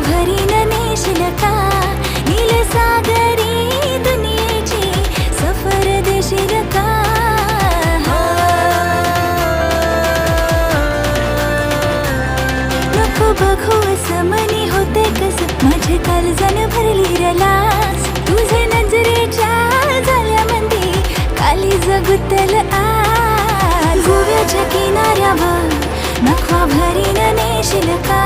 भरीन नेशील का नील सागरी दुनियेची सफर देशील का नको बघू असं मनी होते कस माझे काळजान भरली रलास तुझे नजरेच्या झाल्यामंदी काली जगुतल आज गोव्याच्या किनाऱ्यावर नखवा भरीन नेशील का